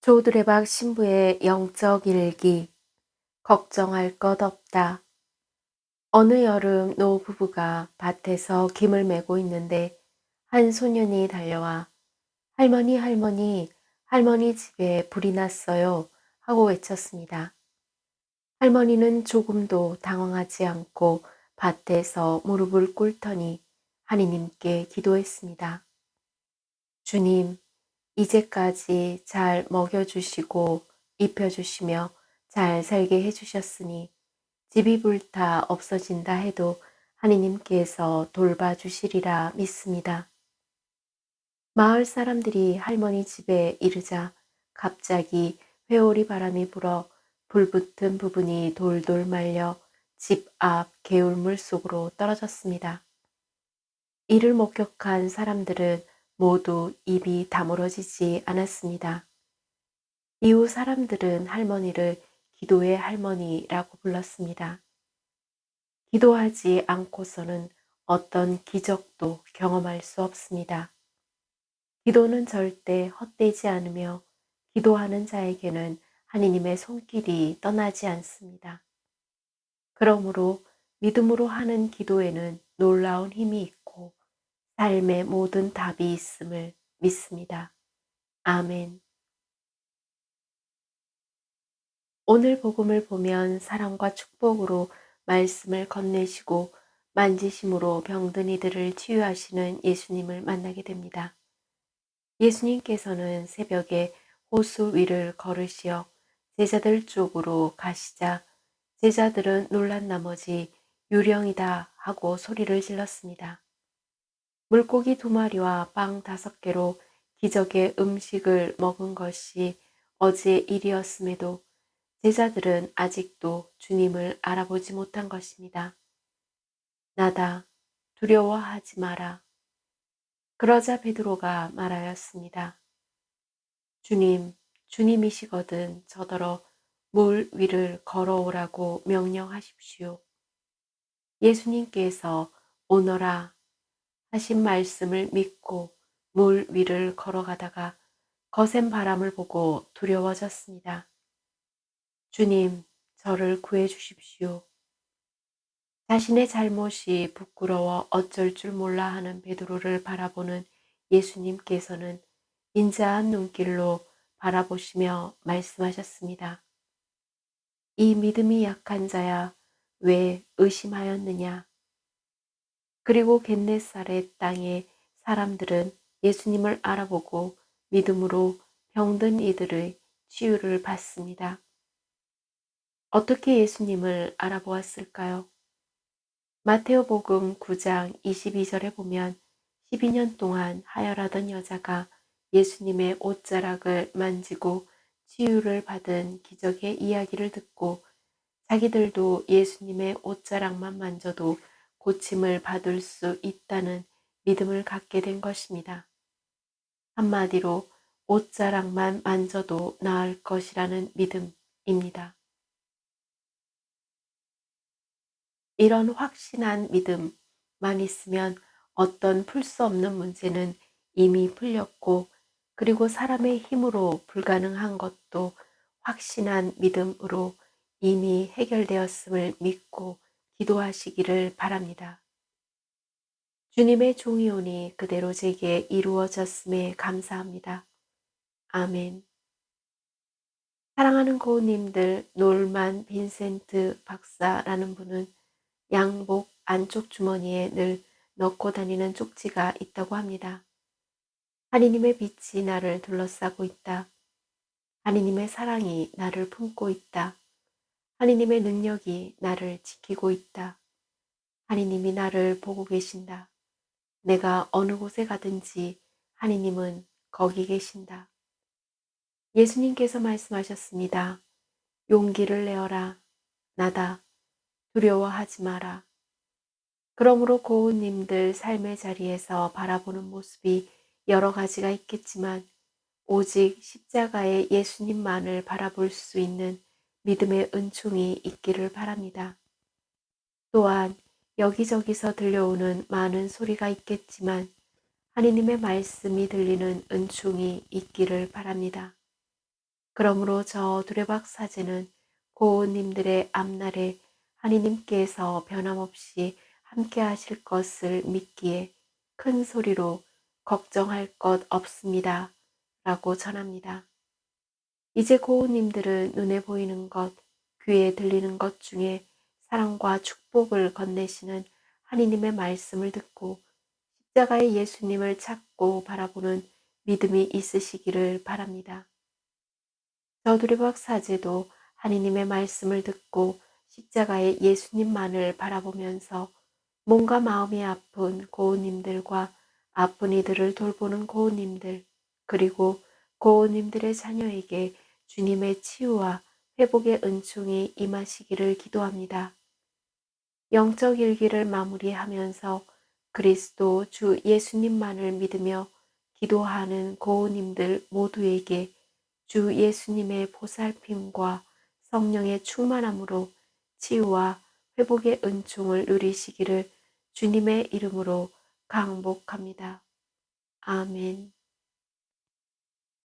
조드레박 신부의 영적 일기. 걱정할 것 없다. 어느 여름 노 부부가 밭에서 김을 메고 있는데 한 소년이 달려와 할머니, 할머니, 할머니 집에 불이 났어요 하고 외쳤습니다. 할머니는 조금도 당황하지 않고 밭에서 무릎을 꿇더니 하느님께 기도했습니다. 주님, 이제까지 잘 먹여주시고 입혀주시며 잘 살게 해주셨으니 집이 불타 없어진다 해도 하느님께서 돌봐주시리라 믿습니다. 마을 사람들이 할머니 집에 이르자 갑자기 회오리 바람이 불어 불붙은 부분이 돌돌 말려 집 앞 개울물 속으로 떨어졌습니다. 이를 목격한 사람들은 모두 입이 다물어지지 않았습니다. 이후 사람들은 할머니를 기도의 할머니라고 불렀습니다. 기도하지 않고서는 어떤 기적도 경험할 수 없습니다. 기도는 절대 헛되지 않으며 기도하는 자에게는 하느님의 손길이 떠나지 않습니다. 그러므로 믿음으로 하는 기도에는 놀라운 힘이 있고 삶의 모든 답이 있음을 믿습니다. 아멘. 오늘 복음을 보면 사랑과 축복으로 말씀을 건네시고 만지심으로 병든 이들을 치유하시는 예수님을 만나게 됩니다. 예수님께서는 새벽에 호수 위를 걸으시어 제자들 쪽으로 가시자 제자들은 놀란 나머지 유령이다 하고 소리를 질렀습니다. 물고기 2마리와 빵 5개로 기적의 음식을 먹은 것이 어제 일이었음에도 제자들은 아직도 주님을 알아보지 못한 것입니다. 나다, 두려워하지 마라. 그러자 베드로가 말하였습니다. 주님, 주님이시거든 저더러 물 위를 걸어오라고 명령하십시오. 예수님께서 오너라 하신 말씀을 믿고 물 위를 걸어가다가 거센 바람을 보고 두려워졌습니다. 주님, 저를 구해 주십시오. 자신의 잘못이 부끄러워 어쩔 줄 몰라 하는 베드로를 바라보는 예수님께서는 인자한 눈길로 바라보시며 말씀하셨습니다. 이 믿음이 약한 자야, 왜 의심하였느냐? 그리고 겟네사렛 땅의 사람들은 예수님을 알아보고 믿음으로 병든 이들의 치유를 받습니다. 어떻게 예수님을 알아보았을까요? 마테오복음 9장 22절에 보면 12년 동안 하혈하던 여자가 예수님의 옷자락을 만지고 치유를 받은 기적의 이야기를 듣고 자기들도 예수님의 옷자락만 만져도 고침을 받을 수 있다는 믿음을 갖게 된 것입니다. 한마디로 옷자락만 만져도 나을 것이라는 믿음입니다. 이런 확신한 믿음만 있으면 어떤 풀 수 없는 문제는 이미 풀렸고 그리고 사람의 힘으로 불가능한 것도 확신한 믿음으로 이미 해결되었음을 믿고 기도하시기를 바랍니다. 주님의 종이오니 그대로 제게 이루어졌음에 감사합니다. 아멘. 사랑하는 고우님들, 놀만 빈센트 박사라는 분은 양복 안쪽 주머니에 늘 넣고 다니는 쪽지가 있다고 합니다. 하느님의 빛이 나를 둘러싸고 있다. 하느님의 사랑이 나를 품고 있다. 하느님의 능력이 나를 지키고 있다. 하느님이 나를 보고 계신다. 내가 어느 곳에 가든지 하느님은 거기 계신다. 예수님께서 말씀하셨습니다. 용기를 내어라. 나다. 두려워하지 마라. 그러므로 고운님들 삶의 자리에서 바라보는 모습이 여러 가지가 있겠지만 오직 십자가의 예수님만을 바라볼 수 있는 믿음의 은총이 있기를 바랍니다. 또한 여기저기서 들려오는 많은 소리가 있겠지만 하느님의 말씀이 들리는 은총이 있기를 바랍니다. 그러므로 저 두레박 사제는 고우님들의 앞날에 하느님께서 변함없이 함께 하실 것을 믿기에 큰 소리로 걱정할 것 없습니다. 라고 전합니다. 이제 고우님들은 눈에 보이는 것, 귀에 들리는 것 중에 사랑과 축복을 건네시는 하느님의 말씀을 듣고 십자가의 예수님을 찾고 바라보는 믿음이 있으시기를 바랍니다. 저두리박 사제도 하느님의 말씀을 듣고 십자가의 예수님만을 바라보면서 몸과 마음이 아픈 고우님들과 아픈 이들을 돌보는 고우님들, 그리고 고우님들의 자녀에게 주님의 치유와 회복의 은총이 임하시기를 기도합니다. 영적 일기를 마무리하면서 그리스도 주 예수님만을 믿으며 기도하는 고우님들 모두에게 주 예수님의 보살핌과 성령의 충만함으로 치유와 회복의 은총을 누리시기를 주님의 이름으로 강복합니다. 아멘.